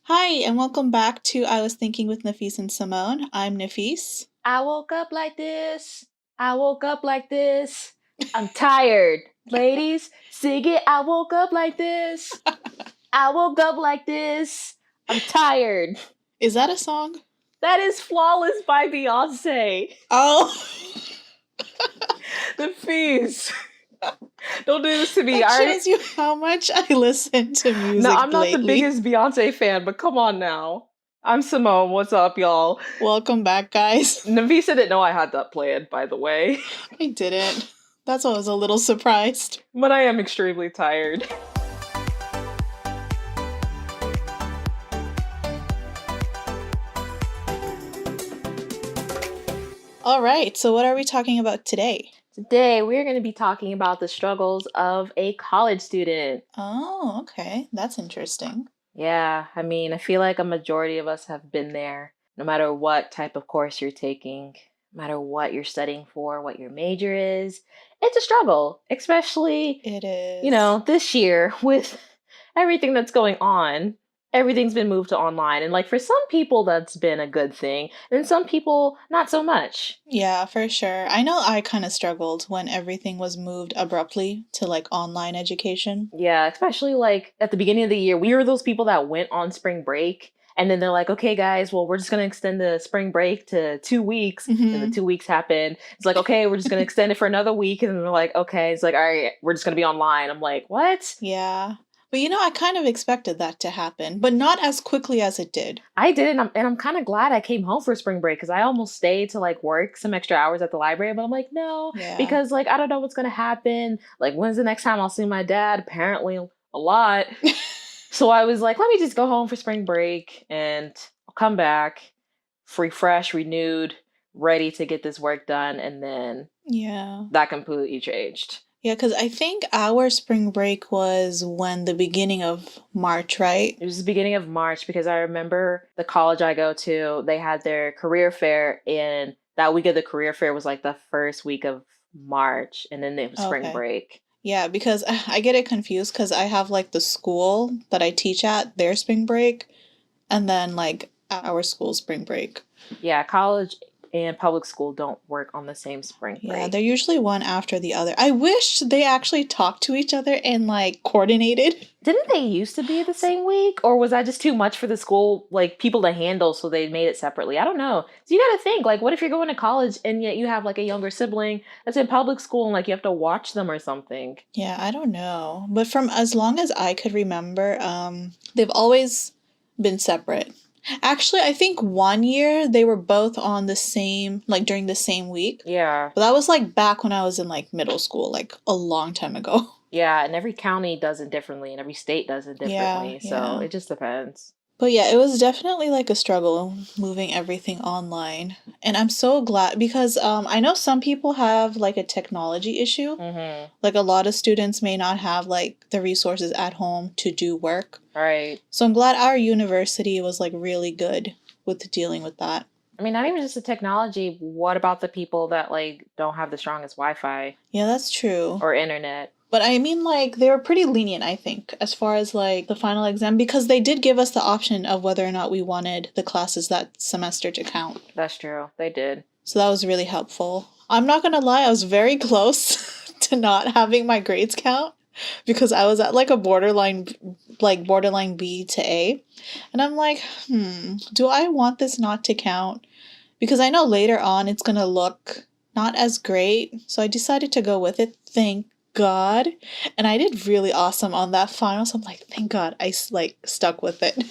Hi, and welcome back to I Was Thinking with Nafees and Simone. I'm Nafees. I woke up like this. I woke up like this. I'm tired. Ladies, sing it. I woke up like this. I woke up like this. I'm tired. Is that a song? That is Flawless by Beyonce. Oh, The fees. Don't do this to me. that shows you how much I listen to No, music I'm not the lately. biggest Beyonce fan, but come on now. I'm Simone. What's up, y'all? Welcome back, guys. Nafisa didn't know I had that planned, by the way. I didn't. That's why I was a little surprised. But I am extremely tired. All right, so what are we talking about today? Today, we're going to be talking about the struggles of a college student. Oh, okay. That's interesting. Yeah, I mean, I feel like a majority of us have been there, no matter what type of course you're taking, no matter what you're studying for, what your major is. It's a struggle, especially, It is. this year with everything that's going on. Everything's been moved to online. And like for some people, that's been a good thing. And some people, not so much. Yeah, for sure. I know I kind of struggled when everything was moved abruptly to like online education. Yeah, especially like at the beginning of the year, we were those people that went on spring break. And then they're like, okay, guys, well, we're just going to extend the spring break to 2 weeks. And the Mm-hmm. 2 weeks happened. It's like, okay, we're just going to extend it for another week. And then we're like, okay. It's like, all right, we're just going to be online. I'm like, what? Yeah. But I kind of expected that to happen, but not as quickly as it did. I did, and I'm kind of glad I came home for spring break because I almost stayed to like work some extra hours at the library, but I'm like, no, Yeah. because like I don't know what's gonna happen. Like, when's the next time I'll see my dad? Apparently, a lot. So I was like, let me just go home for spring break and I'll come back, refresh, renewed, ready to get this work done, and then Yeah. that completely changed. Yeah, because I think our spring break was when the beginning of March, right? It was the beginning of March because I remember the college I go to, they had their career fair, and that week of the career fair was like the first week of March, and then it was spring Okay. break. Yeah, because I get it confused because I have like the school that I teach at, their spring break, and then like our school spring break. Yeah, college and public school don't work on the same spring Yeah, they're break. usually one after the other. I wish they actually talked to each other and like coordinated. Didn't they used to be the same week, or was that just too much for the school, like people to handle, so they made it separately? I don't know. So you got to think, like, what if you're going to college and yet you have like a younger sibling that's in public school and like you have to watch them or something? Yeah, I don't know. But from as long as I could remember, they've always been separate. Actually, I think one year they were both on the same, like during the same week. Yeah. But that was like back when I was in like middle school, like a long time ago. Yeah, and every county does it differently, and every state does it Yeah, differently. So yeah. it just depends. But yeah, it was definitely like a struggle moving everything online. And I'm so glad because I know some people have like a technology issue. Mm-hmm. Like a lot of students may not have like the resources at home to do work. Right. So I'm glad our university was like really good with dealing with that. I mean, not even just the technology. What about the people that like don't have the strongest Wi-Fi Yeah, that's true. or internet? But I mean, like, they were pretty lenient, I think, as far as like the final exam, because they did give us the option of whether or not we wanted the classes that semester to count. That's true. They did. So that was really helpful. I'm not gonna lie, I was very close to not having my grades count because I was at like a borderline B to A. And I'm like, do I want this not to count? Because I know later on it's gonna look not as great. So I decided to go with it. Thank God. And I did really awesome on that final. So I'm like, thank God I like stuck with it.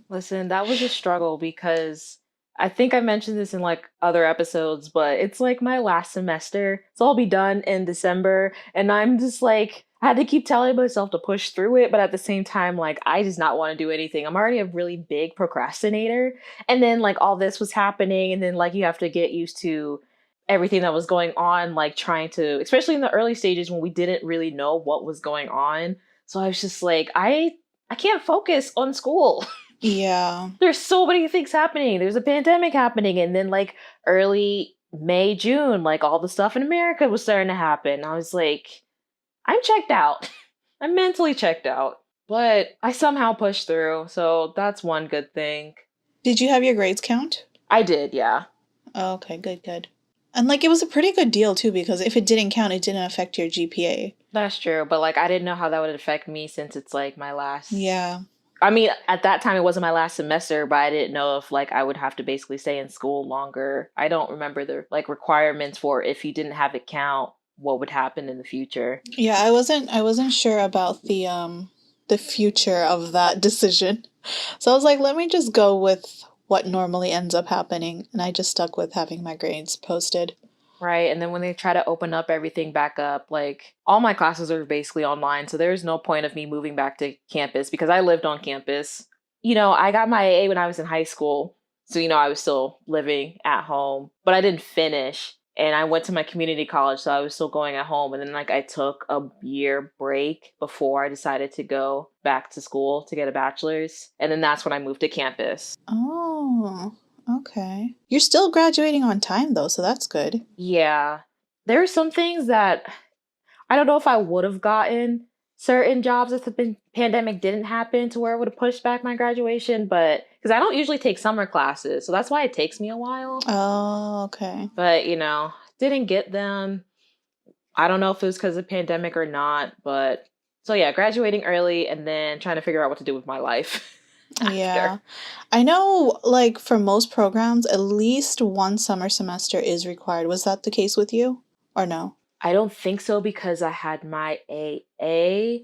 Listen, that was a struggle because I think I mentioned this in like other episodes, but it's like my last semester. So I'll be done in December, and I'm just like I had to keep telling myself to push through it, but at the same time, like I just not want to do anything. I'm already a really big procrastinator, and then like all this was happening, and then like you have to get used to everything that was going on, like trying to, especially in the early stages when we didn't really know what was going on. So I was just like, I can't focus on school. Yeah. There's so many things happening. There's a pandemic happening, and then like early May, June, like all the stuff in America was starting to happen. I was like, I'm checked out. I'm mentally checked out. but I somehow pushed through, so that's one good thing. Did you have your grades count? I did, yeah. Oh, okay, good, good. And like it was a pretty good deal too because if it didn't count, it didn't affect your GPA. That's true, but like I didn't know how that would affect me since it's like my last. Yeah. I mean, at that time it wasn't my last semester, but I didn't know if like I would have to basically stay in school longer. I don't remember the like requirements for if you didn't have it count, what would happen in the future. Yeah, I wasn't sure about the future of that decision. So I was like, let me just go with what normally ends up happening, and I just stuck with having my grades posted. Right. And then when they try to open up everything back up, like all my classes are basically online. So there's no point of me moving back to campus because I lived on campus. I got my AA when I was in high school. So, I was still living at home, but I didn't finish. And I went to my community college. So I was still going at home. And then, like, I took a year break before I decided to go back to school to get a bachelor's. And then that's when I moved to campus. Oh, okay. You're still graduating on time though, so that's good. Yeah. There are some things that I don't know if I would have gotten certain jobs if the pandemic didn't happen to where it would have pushed back my graduation, but because I don't usually take summer classes, so that's why it takes me a while. Oh, okay. But, didn't get them. I don't know if it was because of the pandemic or not, but so yeah, graduating early and then trying to figure out what to do with my life after. Yeah. I know, like, for most programs, at least one summer semester is required. Was that the case with you? Or no? I don't think so because I had my AA.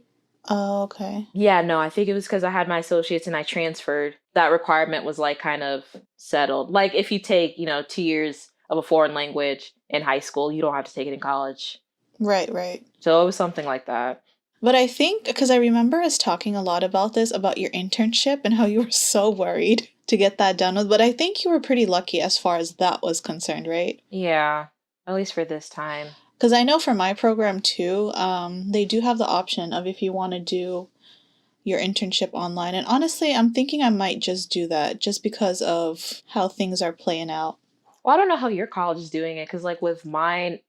Oh, okay. Yeah, no, I think it was because I had my associates and I transferred. That requirement was like kind of settled. Like if you take, 2 years of a foreign language in high school, you don't have to take it in college. Right, right. So it was something like that. But I think, because I remember us talking a lot about this, about your internship and how you were so worried to get that done with. But I think you were pretty lucky as far as that was concerned, right? Yeah, at least for this time. Because I know for my program too, they do have the option of if you want to do your internship online. And honestly, I'm thinking I might just do that just because of how things are playing out. Well, I don't know how your college is doing it because, like, with mine,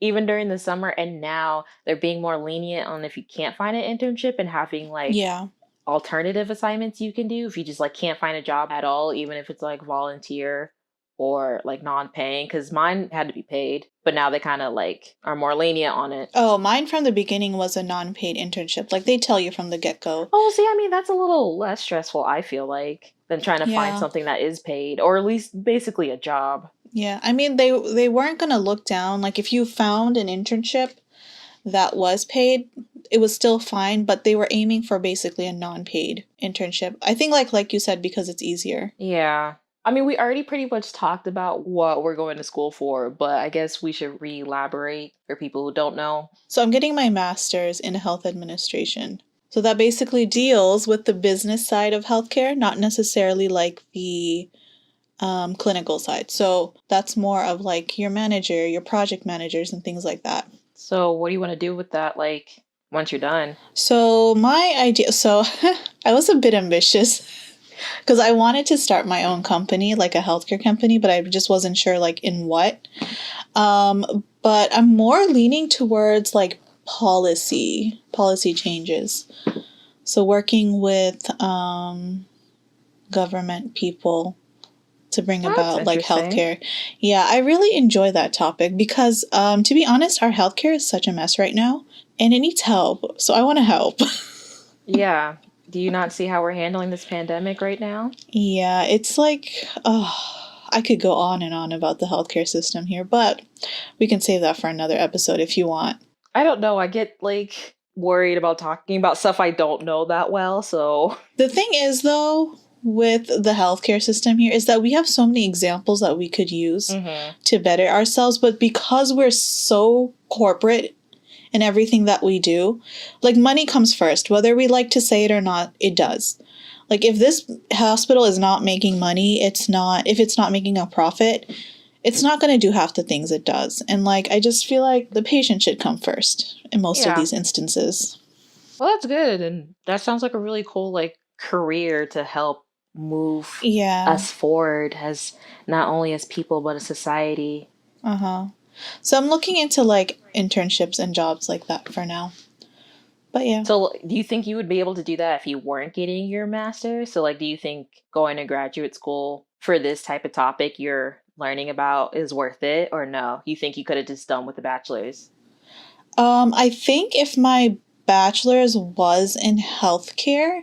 even during the summer and now, they're being more lenient on if you can't find an internship and having like Yeah. alternative assignments you can do if you just like can't find a job at all, even if it's like volunteer or like non-paying. Because mine had to be paid, but now they kind of like are more lenient on it. Oh, mine from the beginning was a non-paid internship. Like they tell you from the get-go. Oh, see, I mean that's a little less stressful, I feel like, than trying to find Yeah. something that is paid or at least basically a job. Yeah. I mean, they weren't going to look down. Like if you found an internship that was paid, it was still fine, but they were aiming for basically a non-paid internship. I think like you said because it's easier. Yeah. I mean, we already pretty much talked about what we're going to school for, but I guess we should re-elaborate for people who don't know. So I'm getting my master's in health administration. So that basically deals with the business side of healthcare, not necessarily like the clinical side. So that's more of like your manager, your project managers, and things like that. So, what do you want to do with that, like, once you're done? So my idea, so I was a bit ambitious because I wanted to start my own company, like a healthcare company, but I just wasn't sure like in what. But I'm more leaning towards like policy changes. So working with government people to bring That's about like interesting. healthcare. Yeah, I really enjoy that topic because to be honest, our healthcare is such a mess right now and it needs help. So I want to help. Yeah. Do you not see how we're handling this pandemic right now? Yeah, it's like, oh, I could go on and on about the healthcare system here, but we can save that for another episode if you want. I don't know. I get like worried about talking about stuff I don't know that well, so. The thing is, though, with the healthcare system here is that we have so many examples that we could use Mhm. to better ourselves, but because we're so corporate in everything that we do, like money comes first, whether we like to say it or not, it does. Like if this hospital is not making money, if it's not making a profit, it's not going to do half the things it does. And like I just feel like the patient should come first in most of Yeah. these instances. Well, that's good. And that sounds like a really cool like career to help move Yeah. us forward as not only as people but as society. Uh-huh. So I'm looking into like internships and jobs like that for now. But yeah. So do you think you would be able to do that if you weren't getting your master's? So like, do you think going to graduate school for this type of topic you're learning about is worth it, or no? You think you could have just done with the bachelor's? I think if my bachelor's was in healthcare,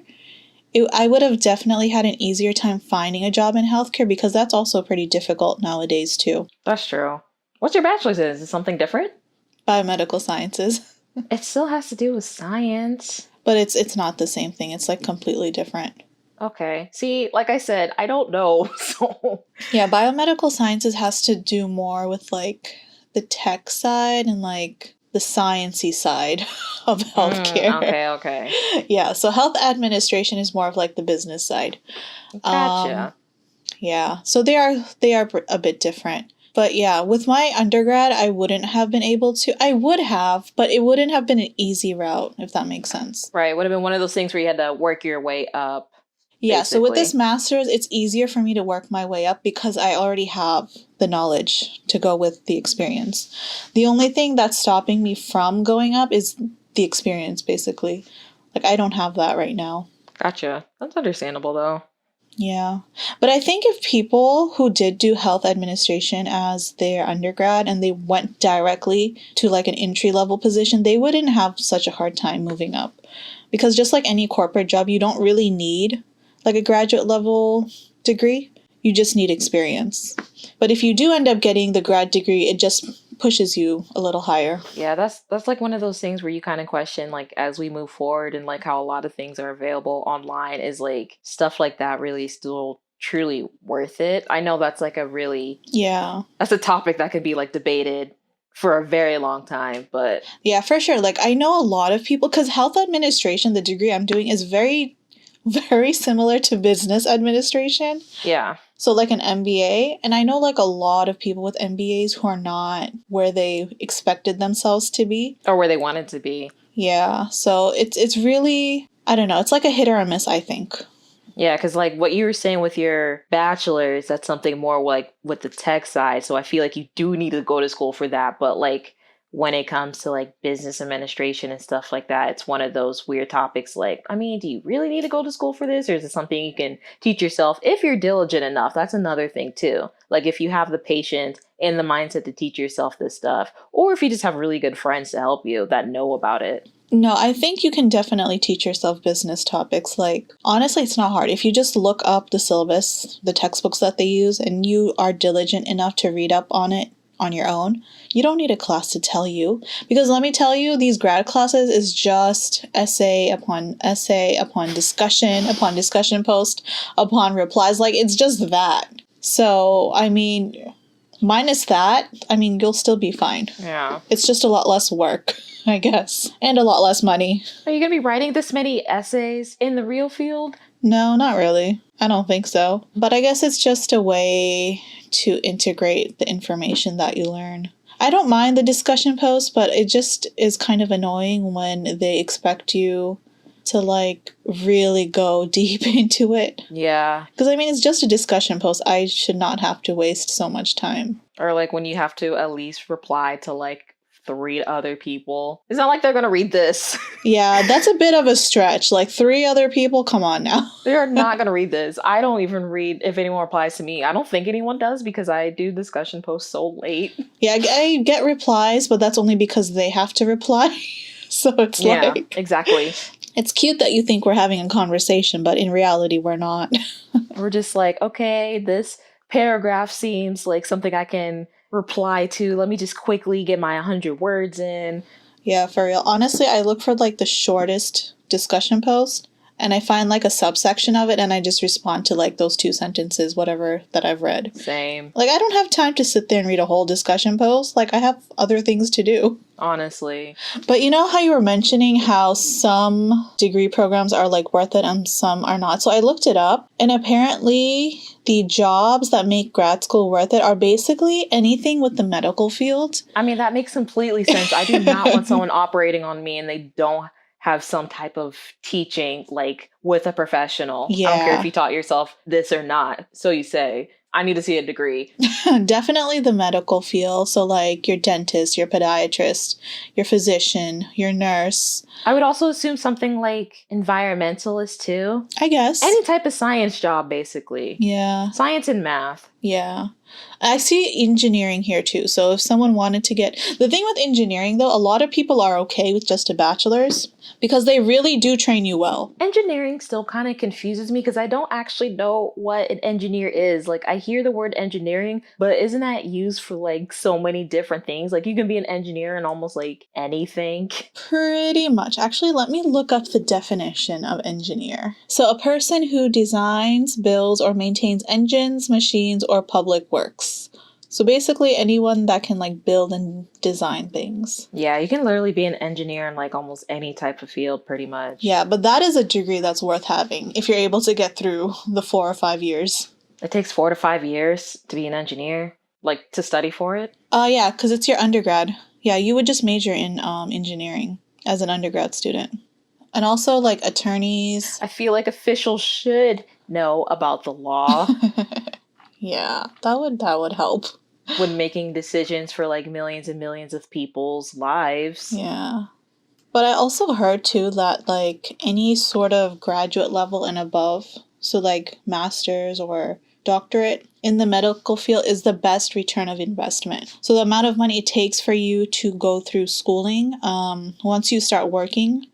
I would have definitely had an easier time finding a job in healthcare because that's also pretty difficult nowadays too. That's true. What's your bachelor's in? Is it something different? Biomedical sciences. It still has to do with science. But it's not the same thing. It's like completely different. Okay. See, like I said, I don't know. So, Yeah, biomedical sciences has to do more with like the tech side and like the sciencey side of healthcare. okay. Yeah, so health administration is more of like the business side. Gotcha. Yeah, so they are a bit different. But yeah, with my undergrad, I wouldn't have been able to. I would have, but it wouldn't have been an easy route, if that makes sense. Right. Would have been one of those things where you had to work your way up, Yeah, so with this basically. master's, it's easier for me to work my way up because I already have the knowledge to go with the experience. The only thing that's stopping me from going up is the experience, basically. Like, I don't have that right now. Gotcha. That's understandable, though. Yeah. But I think if people who did do health administration as their undergrad and they went directly to like an entry level position, they wouldn't have such a hard time moving up. Because just like any corporate job, you don't really need like a graduate level degree. You just need experience. But if you do end up getting the grad degree, it just pushes you a little higher. Yeah, that's like one of those things where you kind of question, like, as we move forward and like how a lot of things are available online, is like stuff like that really still truly worth it? I know that's like a really Yeah. that's a topic that could be like debated for a very long time, but Yeah, for sure. Like I know a lot of people because health administration, the degree I'm doing, is very, very similar to business administration. yeah. So like an MBA, and I know like a lot of people with MBAs who are not where they expected themselves to be. Or where they wanted to be. Yeah, so it's really, I don't know, it's like a hit or a miss, I think. Yeah, because like what you were saying with your bachelor's, that's something more like with the tech side. So I feel like you do need to go to school for that. But like when it comes to like business administration and stuff like that, it's one of those weird topics. Like, I mean, do you really need to go to school for this? Or is it something you can teach yourself if you're diligent enough? That's another thing too. Like if you have the patience and the mindset to teach yourself this stuff, or if you just have really good friends to help you that know about it. No, I think you can definitely teach yourself business topics. Like, honestly, it's not hard. If you just look up the syllabus, the textbooks that they use, and you are diligent enough to read up on it on your own, you don't need a class to tell you. Because let me tell you, these grad classes is just essay upon discussion post, upon replies. Like, it's just that. So, I mean, minus that, I mean, you'll still be fine. Yeah. It's just a lot less work, I guess, and a lot less money. Are you going to be writing this many essays in the real field? No, not really. I don't think so. But I guess it's just a way to integrate the information that you learn. I don't mind the discussion posts, but it just is kind of annoying when they expect you to like really go deep into it. Yeah. Because I mean, it's just a discussion post. I should not have to waste so much time. Or like when you have to at least reply to like 3 other people. It's not like they're gonna read this. Yeah, that's a bit of a stretch. Like 3 other people, come on now. They're not gonna read this. I don't even read if anyone replies to me. I don't think anyone does because I do discussion posts so late. Yeah, I get replies, but that's only because they have to reply. So it's like, exactly. It's cute that you think we're having a conversation, but in reality, we're not. We're just like, okay, this paragraph seems like something I can reply to. Let me just quickly get my 100 words in. Yeah, for real. Honestly, I look for like the shortest discussion post and I find like a subsection of it and I just respond to like those 2 sentences, whatever that I've read. Same. Like, I don't have time to sit there and read a whole discussion post. Like, I have other things to do. Honestly. But you know how you were mentioning how some degree programs are like worth it and some are not. So I looked it up and apparently the jobs that make grad school worth it are basically anything with the medical field. I mean, that makes completely sense. I do not want someone operating on me and they don't have some type of teaching like with a professional. Yeah. I don't care if you taught yourself this or not. So you say. I need to see a degree. Definitely the medical field. So, like your dentist, your podiatrist, your physician, your nurse. I would also assume something like environmentalist too. I guess. Any type of science job, basically. Yeah. Science and math. Yeah. I see engineering here too. So if someone wanted to get the thing with engineering though, a lot of people are okay with just a bachelor's because they really do train you well. Engineering still kind of confuses me because I don't actually know what an engineer is. Like I hear the word engineering, but isn't that used for like so many different things? Like you can be an engineer in almost like anything. Pretty much. Actually, let me look up the definition of engineer. So a person who designs, builds, or maintains engines, machines, or public works. So basically anyone that can like build and design things. Yeah, you can literally be an engineer in like almost any type of field pretty much. Yeah, but that is a degree that's worth having if you're able to get through the 4 or 5 years. It takes 4 to 5 years to be an engineer, like to study for it. Yeah, because it's your undergrad. Yeah, you would just major in engineering as an undergrad student. And also like attorneys. I feel like officials should know about the law. Yeah, that would help. When making decisions for like millions and millions of people's lives. Yeah. But I also heard too that like any sort of graduate level and above, so like master's or doctorate in the medical field is the best return of investment. So the amount of money it takes for you to go through schooling, once you start working,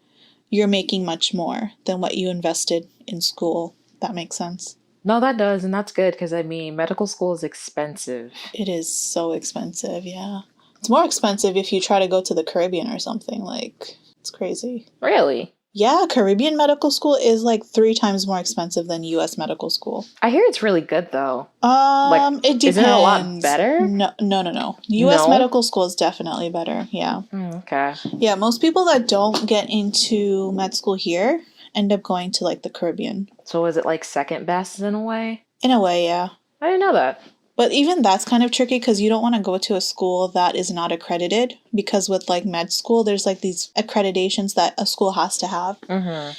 you're making much more than what you invested in school. That makes sense. No, that does, and that's good because I mean, medical school is expensive. It is so expensive, yeah. It's more expensive if you try to go to the Caribbean or something. Like, it's crazy. Really? Yeah, Caribbean medical school is like 3 times more expensive than US medical school. I hear it's really good though. It depends. Isn't it a lot better? No. US medical school is definitely better, yeah. Okay. Yeah, most people that don't get into med school here end up going to like the Caribbean. So is it like second best in a way? In a way, yeah. I didn't know that. But even that's kind of tricky because you don't want to go to a school that is not accredited, because with like med school, there's like these accreditations that a school has to have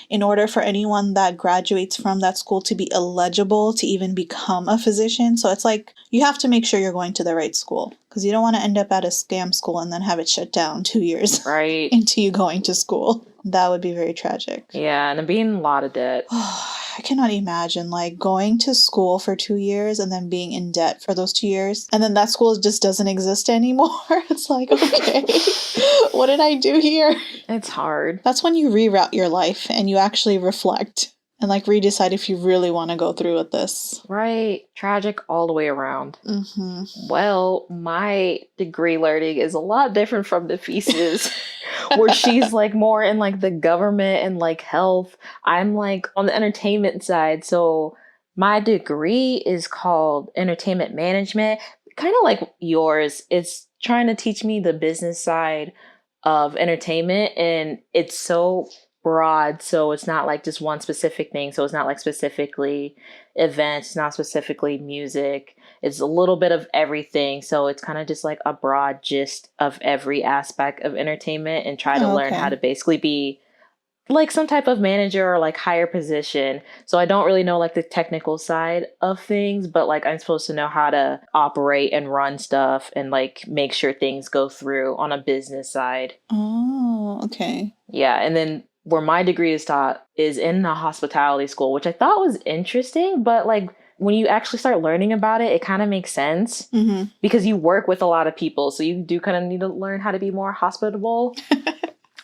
in order for anyone that graduates from that school to be eligible to even become a physician. So it's like you have to make sure you're going to the right school because you don't want to end up at a scam school and then have it shut down 2 years right into you going to school. That would be very tragic. Yeah, and being in a lot of debt. I cannot imagine like going to school for 2 years and then being in debt for those 2 years. And then that school just doesn't exist anymore. It's like, okay, what did I do here? It's hard. That's when you reroute your life and you actually reflect and like redecide if you really want to go through with this. Right. Tragic all the way around. Well, my degree learning is a lot different from Nafees's, where she's like more in like the government and like health. I'm like on the entertainment side. So my degree is called entertainment management, kind of like yours. It's trying to teach me the business side of entertainment, and it's so broad, so it's not like just one specific thing. So it's not like specifically events, not specifically music. It's a little bit of everything. So it's kind of just like a broad gist of every aspect of entertainment, and try to learn how to basically be like some type of manager or like higher position. So I don't really know like the technical side of things, but like I'm supposed to know how to operate and run stuff and like make sure things go through on a business side. Oh, okay. Yeah, and then where my degree is taught is in a hospitality school, which I thought was interesting, but like when you actually start learning about it, it kind of makes sense because you work with a lot of people. So you do kind of need to learn how to be more hospitable.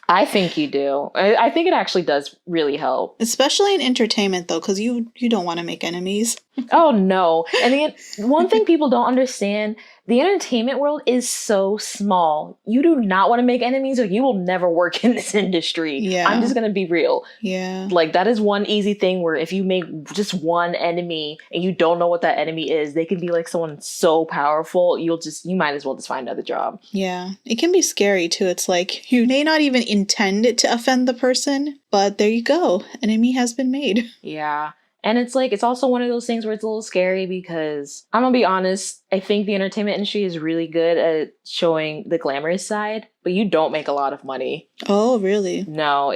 I think you do. I think it actually does really help. Especially in entertainment, though, because you don't want to make enemies. Oh, no. And one thing people don't understand, the entertainment world is so small. You do not want to make enemies or you will never work in this industry. Yeah. I'm just going to be real. Yeah. Like, that is one easy thing where if you make just one enemy and you don't know what that enemy is, they can be like someone so powerful, you might as well just find another job. Yeah. It can be scary, too. It's like you may not even intend it to offend the person, but there you go. Enemy has been made. Yeah. And it's like, it's also one of those things where it's a little scary because I'm gonna be honest, I think the entertainment industry is really good at showing the glamorous side, but you don't make a lot of money. Oh, really? No,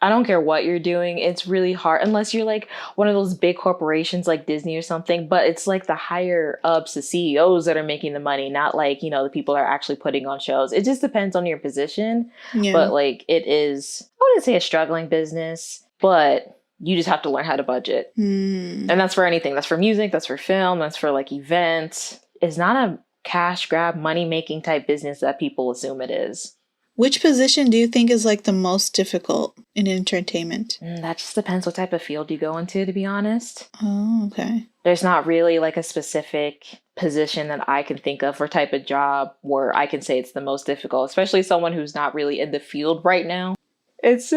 I don't care what you're doing. It's really hard unless you're like one of those big corporations like Disney or something. But it's like the higher ups, the CEOs that are making the money, not like, the people that are actually putting on shows. It just depends on your position. Yeah. But like it is, I wouldn't say a struggling business, but you just have to learn how to budget. Mm. And that's for anything. That's for music, that's for film, that's for like events. It's not a cash grab, money making type business that people assume it is. Which position do you think is like the most difficult in entertainment? That just depends what type of field you go into, to be honest. Oh, okay. There's not really like a specific position that I can think of or type of job where I can say it's the most difficult, especially someone who's not really in the field right now. It's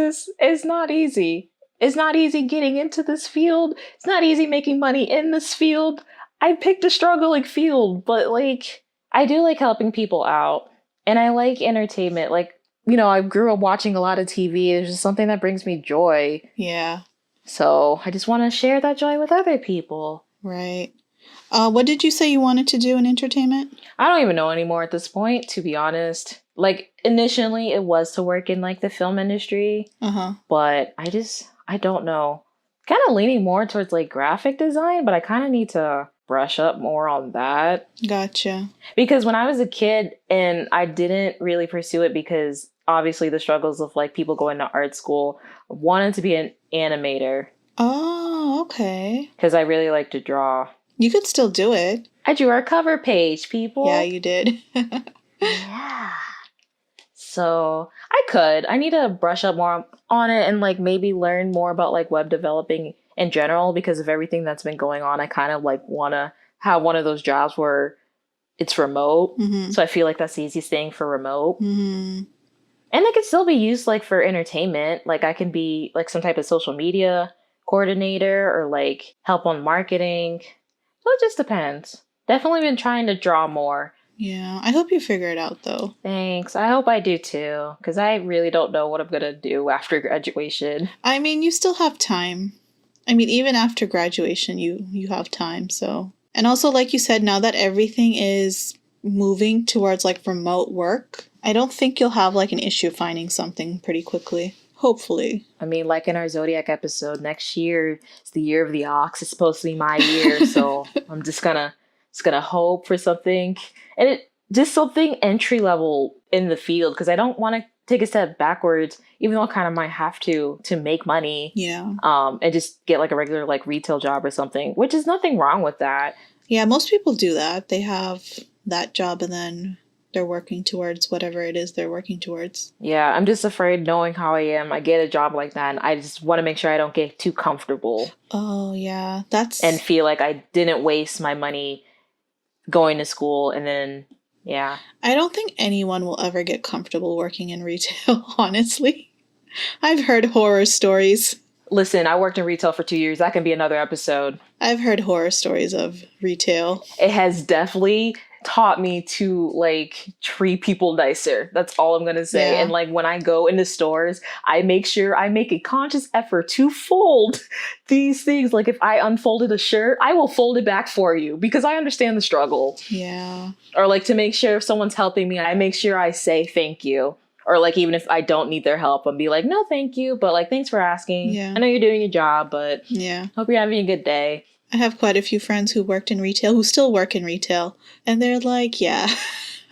not easy. It's not easy getting into this field. It's not easy making money in this field. I picked a struggling field, but like, I do like helping people out. And I like entertainment. Like, I grew up watching a lot of TV. It's just something that brings me joy. Yeah. So I just want to share that joy with other people. Right. What did you say you wanted to do in entertainment? I don't even know anymore at this point, to be honest. Like, initially, it was to work in, like, the film industry. Uh-huh. But I don't know. Kind of leaning more towards, like, graphic design, but I kind of need to brush up more on that. Gotcha. Because when I was a kid and I didn't really pursue it because obviously the struggles of like people going to art school, I wanted to be an animator. Oh, okay. Because I really like to draw. You could still do it. I drew our cover page, people. Yeah, you did. Yeah. So I need to brush up more on it and like maybe learn more about like web developing in general because of everything that's been going on. I kind of like want to have one of those jobs where it's remote. Mm-hmm. So I feel like that's the easiest thing for remote. Mm-hmm. And it could still be used like for entertainment. Like I can be like some type of social media coordinator or like help on marketing. So it just depends. Definitely been trying to draw more. Yeah, I hope you figure it out though. Thanks. I hope I do too. Because I really don't know what I'm going to do after graduation. I mean, you still have time. I mean, even after graduation, you have time, so. And also, like you said, now that everything is moving towards like remote work, I don't think you'll have like an issue finding something pretty quickly. Hopefully. I mean, like in our Zodiac episode, next year is the year of the ox. It's supposed to be my year, so I'm just gonna hope for something, and it just something entry level in the field because I don't want to take a step backwards, even though I kind of might have to make money. Yeah. And just get like a regular like retail job or something, which is nothing wrong with that. Yeah, most people do that. They have that job and then they're working towards whatever it is they're working towards. Yeah, I'm just afraid knowing how I am. I get a job like that and I just want to make sure I don't get too comfortable. Oh, yeah. And feel like I didn't waste my money going to school and then, yeah. I don't think anyone will ever get comfortable working in retail, honestly. I've heard horror stories. Listen, I worked in retail for 2 years. That can be another episode. I've heard horror stories of retail. It has definitely taught me to like treat people nicer. That's all I'm gonna say. Yeah. And like when I go into stores, I make sure I make a conscious effort to fold these things. Like if I unfolded a shirt, I will fold it back for you because I understand the struggle. Yeah. Or like to make sure if someone's helping me, I make sure I say thank you. Or like even if I don't need their help, I'll be like, no, thank you. But like, thanks for asking. Yeah. I know you're doing your job, but yeah, hope you're having a good day. I have quite a few friends who worked in retail, who still work in retail. And they're like, yeah,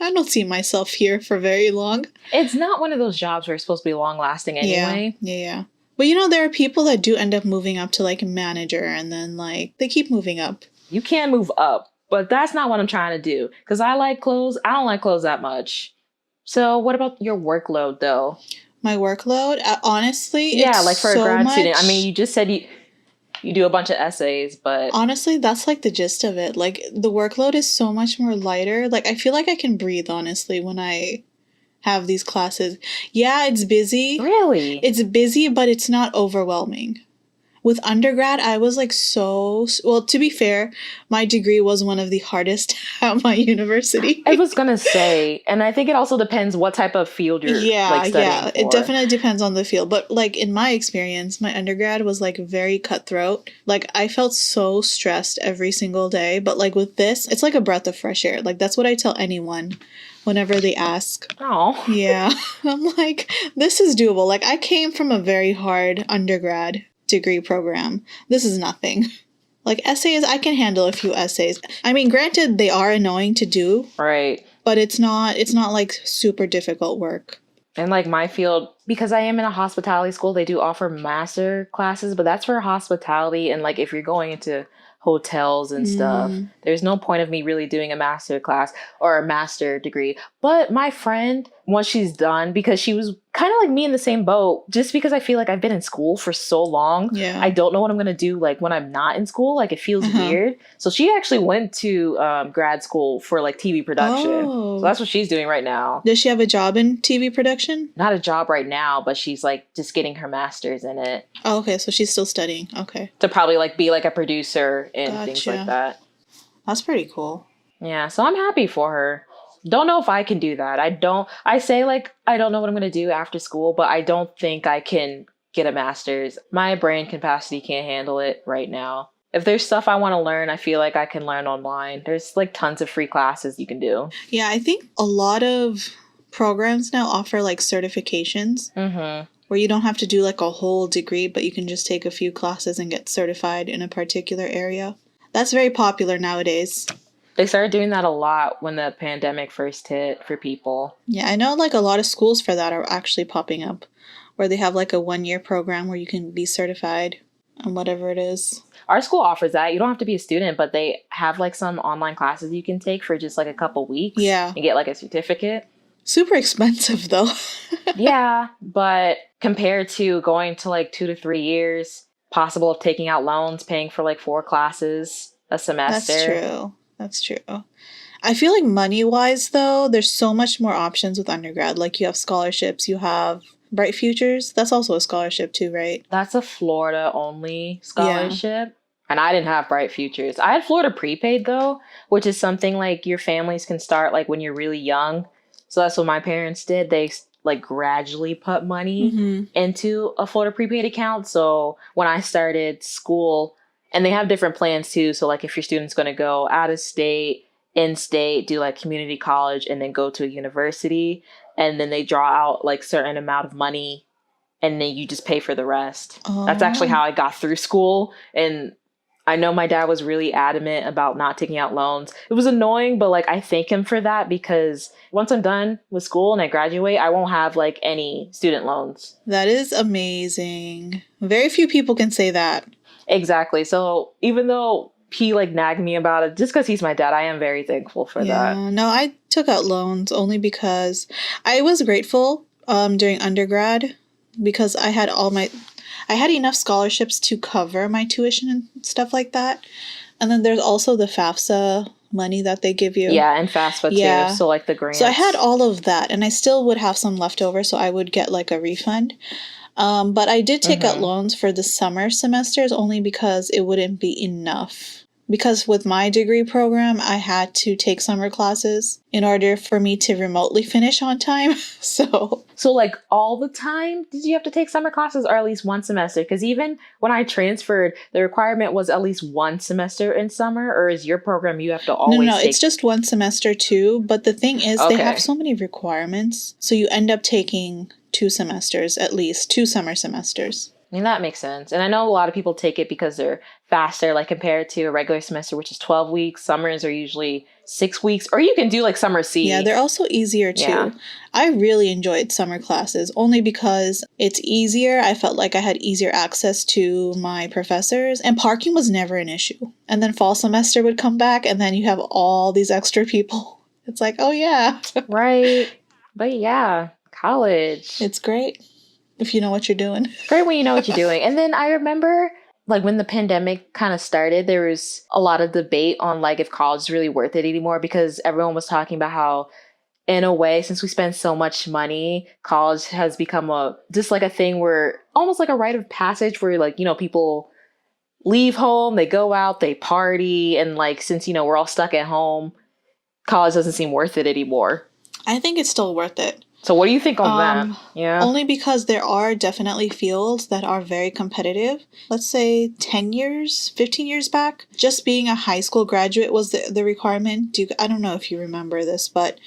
I don't see myself here for very long. It's not one of those jobs where it's supposed to be long lasting anyway. Yeah. But there are people that do end up moving up to like a manager and then like they keep moving up. You can move up, but that's not what I'm trying to do. Because I like clothes. I don't like clothes that much. So what about your workload though? My workload? Honestly, yeah, it's like for so a grad much. student. I mean, you just said you do a bunch of essays, but honestly, that's like the gist of it. Like the workload is so much more lighter. Like I feel like I can breathe honestly when I have these classes. Yeah, it's busy. Really? It's busy, but it's not overwhelming. With undergrad, I was like well, to be fair, my degree was one of the hardest at my university. I was gonna say, and I think it also depends what type of field you're like studying It for. definitely depends on the field. But like in my experience, my undergrad was like very cutthroat. Like I felt so stressed every single day. But like with this, it's like a breath of fresh air. Like that's what I tell anyone whenever they ask. Oh. Yeah. I'm like, this is doable. Like I came from a very hard undergrad degree program. This is nothing. Like essays, I can handle a few essays. I mean, granted, they are annoying to do. Right. But it's not like super difficult work. And like my field, because I am in a hospitality school, they do offer master classes, but that's for hospitality. And like if you're going into hotels and stuff, there's no point of me really doing a master class or a master degree. But my friend, once she's done, because she was kind of like me in the same boat, just because I feel like I've been in school for so long, Yeah. I don't know what I'm going to do like when I'm not in school. Like it feels weird. So she actually went to grad school for like TV production. So that's what she's doing right now. Does she have a job in TV production? Not a job right now, but she's like just getting her master's in it. Oh, okay. So she's still studying. Okay. To probably like be like a producer and things like that. That's pretty cool. Yeah, so I'm happy for her. Don't know if I can do that. I say like I don't know what I'm going to do after school, but I don't think I can get a master's. My brain capacity can't handle it right now. If there's stuff I want to learn, I feel like I can learn online. There's like tons of free classes you can do. Yeah, I think a lot of programs now offer like certifications where you don't have to do like a whole degree, but you can just take a few classes and get certified in a particular area. That's very popular nowadays. They started doing that a lot when the pandemic first hit for people. Yeah, I know like a lot of schools for that are actually popping up, where they have like a 1-year program where you can be certified on whatever it is. Our school offers that. You don't have to be a student, but they have like some online classes you can take for just like a couple weeks. Yeah. And get like a certificate. Super expensive though. Yeah, but compared to going to like 2 to 3 years, possible of taking out loans, paying for like 4 classes a semester. That's true. I feel like money-wise, though, there's so much more options with undergrad. Like, you have scholarships, you have Bright Futures. That's also a scholarship, too, right? That's a Florida-only scholarship. Yeah. And I didn't have Bright Futures. I had Florida Prepaid, though, which is something, like, your families can start, like, when you're really young. So that's what my parents did. They, like, gradually put money into a Florida Prepaid account. So when I started school... And they have different plans too. So like if your student's going to go out of state, in state, do like community college and then go to a university, and then they draw out like certain amount of money and then you just pay for the rest. That's actually how I got through school. And I know my dad was really adamant about not taking out loans. It was annoying, but like I thank him for that because once I'm done with school and I graduate, I won't have like any student loans. That is amazing. Very few people can say that. Exactly. So even though he like nagged me about it, just because he's my dad, I am very thankful for that. No, I took out loans only because I was grateful during undergrad because I had enough scholarships to cover my tuition and stuff like that. And then there's also the FAFSA money that they give you. Yeah, and FAFSA too. So like the grants. So I had all of that and I still would have some left over, so I would get like a refund. But I did take out loans for the summer semesters only because it wouldn't be enough. Because with my degree program, I had to take summer classes in order for me to remotely finish on time. So like all the time, did you have to take summer classes or at least one semester? Because even when I transferred, the requirement was at least one semester in summer, or is your program you have to always No, it's just one semester too. But the thing is, they have so many requirements. So you end up taking 2 semesters, at least 2 summer semesters. I mean, that makes sense. And I know a lot of people take it because they're faster, like compared to a regular semester, which is 12 weeks. Summers are usually 6 weeks, or you can do like summer C. Yeah, they're also easier too. Yeah. I really enjoyed summer classes only because it's easier. I felt like I had easier access to my professors and parking was never an issue. And then fall semester would come back and then you have all these extra people. It's like, oh yeah. Right. But yeah, college. It's great. If you know what you're doing. It's great when you know what you're doing. And then I remember like when the pandemic kind of started, there was a lot of debate on like if college is really worth it anymore because everyone was talking about how in a way, since we spend so much money, college has become just like a thing where almost like a rite of passage where like, you know, people leave home, they go out, they party, and like since we're all stuck at home, college doesn't seem worth it anymore. I think it's still worth it. So what do you think on that? Yeah. Only because there are definitely fields that are very competitive. Let's say 10 years, 15 years back, just being a high school graduate was the requirement. I don't know if you remember this, but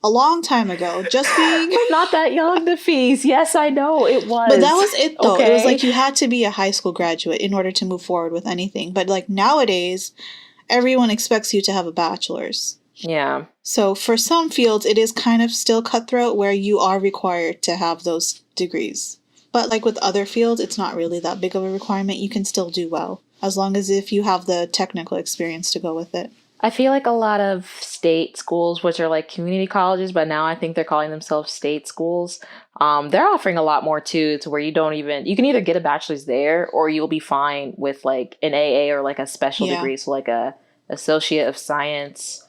a long time ago, just being... I'm not that young, Nafees. Yes, I know, it was. But that was it, though. Okay. It was like you had to be a high school graduate in order to move forward with anything. But like nowadays, everyone expects you to have a bachelor's. Yeah. So for some fields, it is kind of still cutthroat where you are required to have those degrees. But like with other fields, it's not really that big of a requirement. You can still do well, as long as if you have the technical experience to go with it. I feel like a lot of state schools, which are like community colleges, but now I think they're calling themselves state schools. They're offering a lot more too, to where you can either get a bachelor's there or you'll be fine with like an AA or like a special degree. So like a associate of science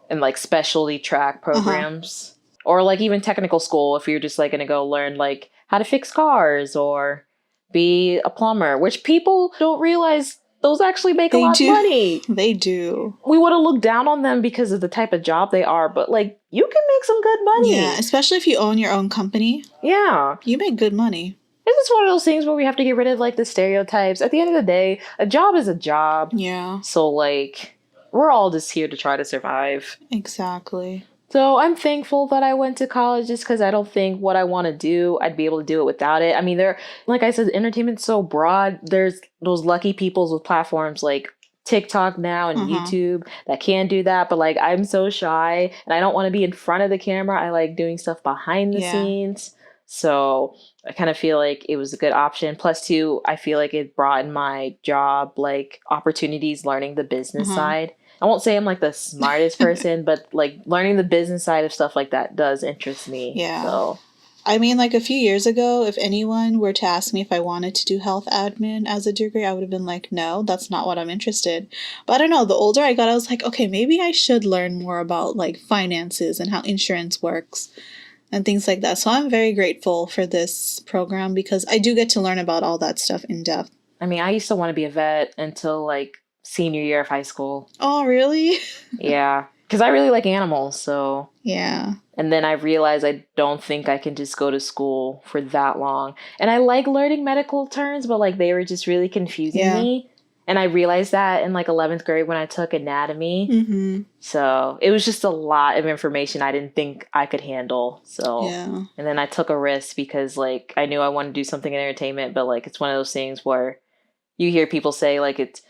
and like specialty track programs, or like even technical school if you're just like going to go learn like how to fix cars or be a plumber, which people don't realize those actually make a lot of money. They do. We would have looked down on them because of the type of job they are, but like you can make some good money. Yeah, especially if you own your own company. Yeah. You make good money. This is one of those things where we have to get rid of like the stereotypes. At the end of the day, a job is a job. Yeah. So like we're all just here to try to survive. Exactly. So I'm thankful that I went to college just because I don't think what I want to do, I'd be able to do it without it. I mean, like I said, entertainment's so broad. There's those lucky peoples with platforms like TikTok now and YouTube that can do that. But like, I'm so shy and I don't want to be in front of the camera. I like doing stuff behind the scenes. So I kind of feel like it was a good option. Plus, too, I feel like it broadened my job, like opportunities, learning the business side. I won't say I'm like the smartest person, but like learning the business side of stuff like that does interest me. Yeah. So, I mean, like a few years ago, if anyone were to ask me if I wanted to do health admin as a degree, I would have been like, no, that's not what I'm interested. But I don't know, the older I got, I was like, okay, maybe I should learn more about like finances and how insurance works and things like that. So I'm very grateful for this program because I do get to learn about all that stuff in depth. I mean, I used to want to be a vet until like senior year of high school. Oh, really? Yeah. Because I really like animals, so... Yeah. And then I realized I don't think I can just go to school for that long. And I like learning medical terms, but like they were just really confusing me. And I realized that in like 11th grade when I took anatomy. Mm-hmm. So it was just a lot of information I didn't think I could handle. So, and then I took a risk because like I knew I wanted to do something in entertainment, but like it's one of those things where you hear people say like it's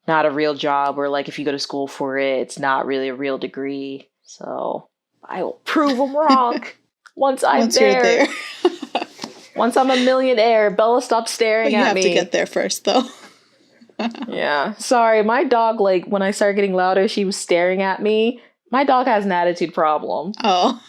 not a real job, or like if you go to school for it, it's not really a real degree. So I will prove them wrong once I'm there. Once I'm a millionaire. Bella, stop staring at me. You have to get there first, though. Yeah. Sorry, my dog, like, when I started getting louder, she was staring at me. My dog has an attitude problem. Oh.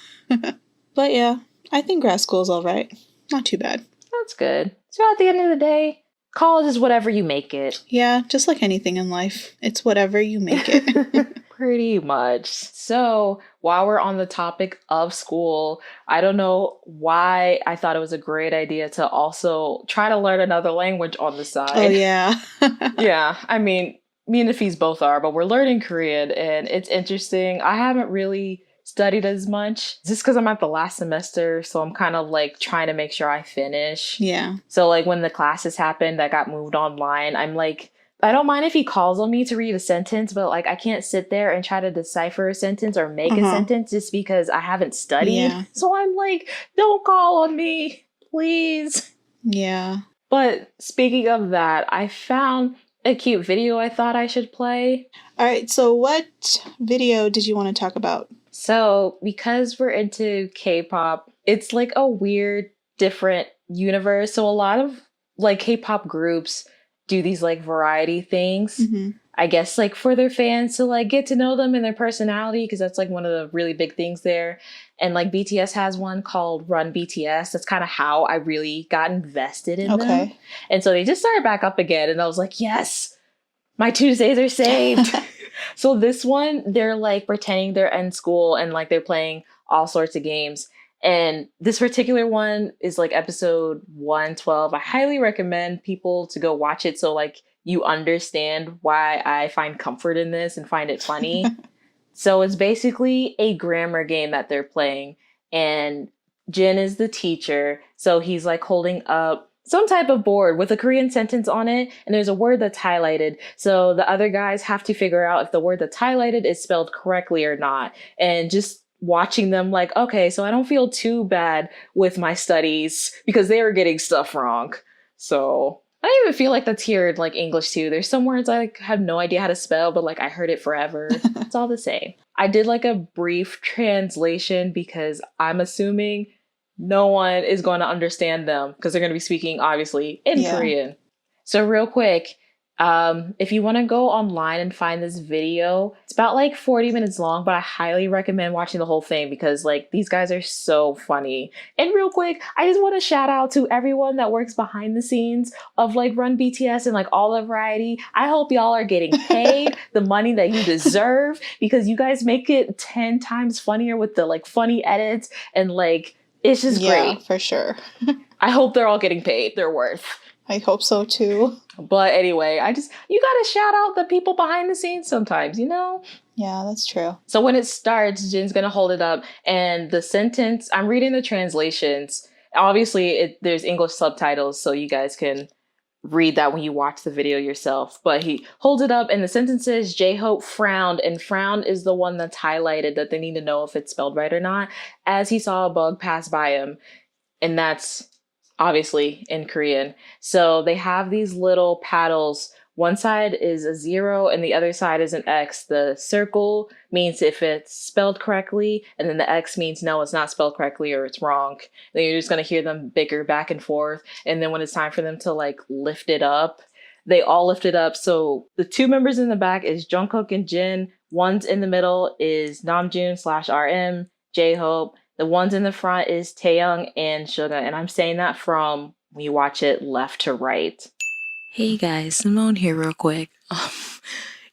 But yeah, I think grad school is all right. Not too bad. That's good. So at the end of the day, college is whatever you make it. Yeah, just like anything in life. It's whatever you make it. Pretty much. So, while we're on the topic of school, I don't know why I thought it was a great idea to also try to learn another language on the side. Oh, yeah. Yeah, I mean, me and Nafees both are, but we're learning Korean, and it's interesting. I haven't really studied as much just because I'm at the last semester, so I'm kind of like trying to make sure I finish. Yeah. So like when the classes happened that got moved online, I'm like, I don't mind if he calls on me to read a sentence, but like I can't sit there and try to decipher a sentence or make a sentence just because I haven't studied. Yeah. So I'm like, don't call on me, please. Yeah. But speaking of that, I found a cute video I thought I should play. All right, so what video did you want to talk about? So because we're into K-pop, it's like a weird, different universe. So a lot of like K-pop groups do these like variety things, I guess, like for their fans to like get to know them and their personality, because that's like one of the really big things there. And like BTS has one called Run BTS. That's kind of how I really got invested in them. And so they just started back up again, and I was like, yes, my Tuesdays are saved. So this one, they're like pretending they're in school and like they're playing all sorts of games. And this particular one is like episode 112. I highly recommend people to go watch it. So like you understand why I find comfort in this and find it funny. So it's basically a grammar game that they're playing, and Jin is the teacher. So he's like holding up some type of board with a Korean sentence on it, and there's a word that's highlighted. So the other guys have to figure out if the word that's highlighted is spelled correctly or not. And just watching them like, okay, so I don't feel too bad with my studies because they were getting stuff wrong. So I even feel like that's here in like English too. There's some words I like have no idea how to spell, but like I heard it forever. It's all the same. I did like a brief translation because I'm assuming no one is going to understand them because they're going to be speaking obviously in Korean. So real quick, if you want to go online and find this video, it's about like 40 minutes long, but I highly recommend watching the whole thing because like these guys are so funny. And real quick, I just want to shout out to everyone that works behind the scenes of like Run BTS and like all the variety. I hope y'all are getting paid the money that you deserve because you guys make it 10 times funnier with the like funny edits and like it's just great. Yeah, for sure. I hope they're all getting paid their worth. I hope so too. But anyway, you gotta shout out the people behind the scenes sometimes, you know? Yeah, that's true. So when it starts, Jin's gonna hold it up and the sentence, I'm reading the translations. Obviously, there's English subtitles, so you guys can read that when you watch the video yourself. But he holds it up and the sentence says, J-Hope frowned, and frowned is the one that's highlighted that they need to know if it's spelled right or not, as he saw a bug pass by him. And that's obviously in Korean. So they have these little paddles. One side is a 0 and the other side is an X. The circle means if it's spelled correctly, and then the X means no, it's not spelled correctly or it's wrong. Then you're just going to hear them bicker back and forth. And then when it's time for them to like lift it up, they all lift it up. So the two members in the back is Jungkook and Jin. One's in the middle is Namjoon/RM, J-Hope. The ones in the front is Taeyoung and Suga, and I'm saying that from when you watch it left to right. Hey guys, Simone here real quick.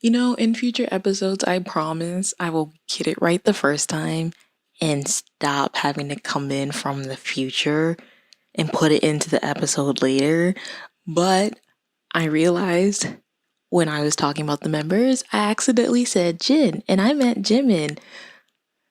In future episodes, I promise I will get it right the first time and stop having to come in from the future and put it into the episode later. But I realized when I was talking about the members, I accidentally said Jin, and I meant Jimin.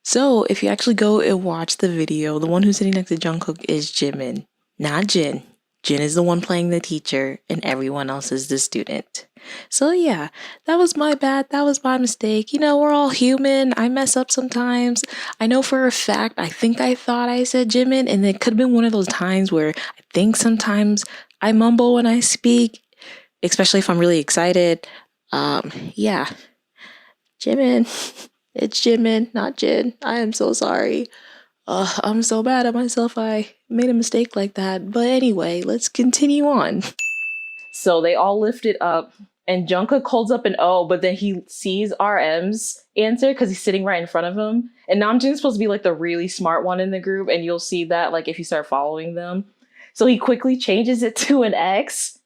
So if you actually go and watch the video, the one who's sitting next to Jungkook is Jimin, not Jin. Jin is the one playing the teacher and everyone else is the student. So yeah, that was my bad. That was my mistake. We're all human. I mess up sometimes. I know for a fact, I think I thought I said Jimin, and it could have been one of those times where I think sometimes I mumble when I speak, especially if I'm really excited. Yeah, Jimin. It's Jimin, not Jin. I am so sorry. I'm so bad at myself. I made a mistake like that. But anyway, let's continue on. So they all lift it up, and Jungkook holds up an O, but then he sees RM's answer because he's sitting right in front of him. And Namjoon's supposed to be like the really smart one in the group, and you'll see that like if you start following them. So he quickly changes it to an X.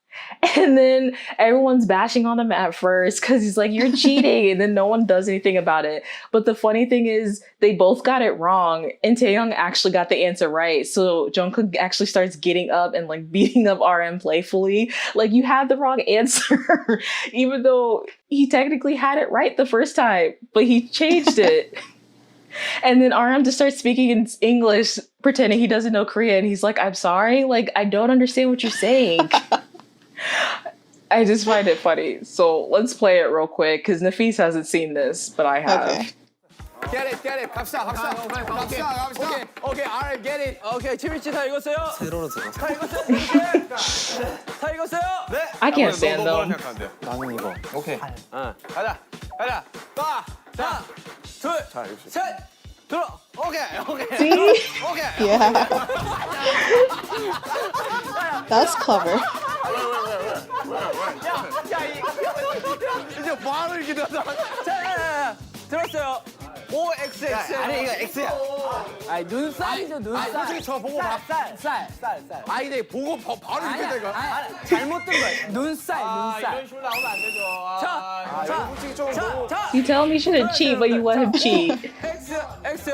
And then everyone's bashing on him at first because he's like, you're cheating. And then no one does anything about it. But the funny thing is they both got it wrong. And Taeyoung actually got the answer right. So Jungkook actually starts getting up and like beating up RM playfully. Like, you had the wrong answer, even though he technically had it right the first time, but he changed it. And then RM just starts speaking in English, pretending he doesn't know Korean. He's like, I'm sorry. Like, I don't understand what you're saying. I just find it funny. So let's play it real quick because Nafees hasn't seen this, but I have. Okay. Get it. 갑시다. Okay, alright, get it. Okay, 재밌지? 다 읽었어요? 새로로 들어. 다 읽었어요? 다 읽었어요? 네. I can't stand them. 나는 이거. 오케이. 가자. 하나, 둘, 셋. 들어. 오케이. See? 오케이. Yeah. That's clever. 이제 바로 이렇게 되잖아. 자, 들었어요. OXX. 아니 이거 X야. 아니 눈살이죠, 눈살. 솔직히 저 보고 쌀. 아니 근데 보고 바로 이렇게 돼가. 잘못 든 거야. 눈살. 이런 식으로 나오면 안 되죠. 자, 솔직히 좀 보고. You tell me you shouldn't cheat, but you let him cheat. X.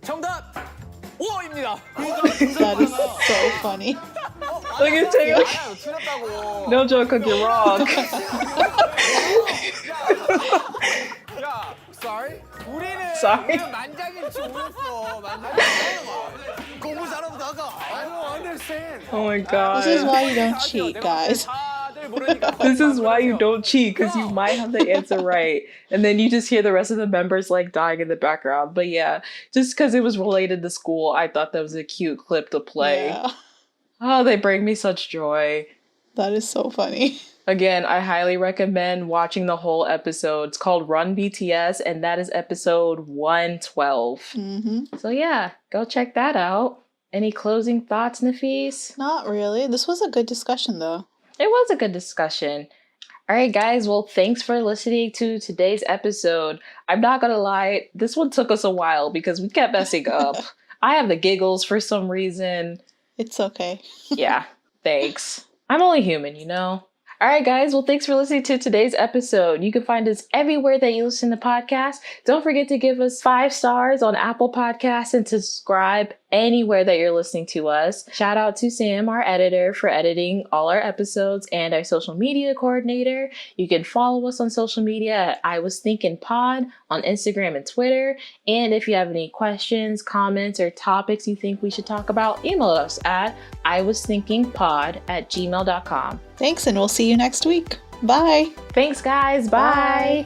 정답 5입니다. That is so funny. Look at Taylor. 틀렸다고. No joke, Cook, you're wrong. 야, sorry? Sorry. 우리는 만장일치 울었어. 만장일치. 공부 잘하면 나가. I don't understand. Oh my god. This is why you don't cheat, guys. 다들 모르니까. This is why you don't cheat, because you might have the answer right. And then you just hear the rest of the members like dying in the background. But yeah, just because it was related to school, I thought that was a cute clip to play. Yeah, Oh, they bring me such joy. that is so funny. Again, I highly recommend watching the whole episode. It's called Run BTS, and that is episode 112. So yeah, go check that out. Any closing thoughts, Nafees? Not really. This was a good discussion, though. It was a good discussion. All right, guys. Well, thanks for listening to today's episode. I'm not going to lie. This one took us a while because we kept messing up. I have the giggles for some reason. It's okay. Yeah, thanks. I'm only human, you know? All right, guys. Well, thanks for listening to today's episode. You can find us everywhere that you listen to podcasts. Don't forget to give us 5 stars on Apple Podcasts and to subscribe anywhere that you're listening to us. Shout out to Sam, our editor, for editing all our episodes and our social media coordinator. You can follow us on social media at I Was Thinking Pod on Instagram and Twitter. And if you have any questions, comments, or topics you think we should talk about, email us at iwasthinkingpod@gmail.com. Thanks, and we'll see you next week. Bye. Thanks, guys. Bye.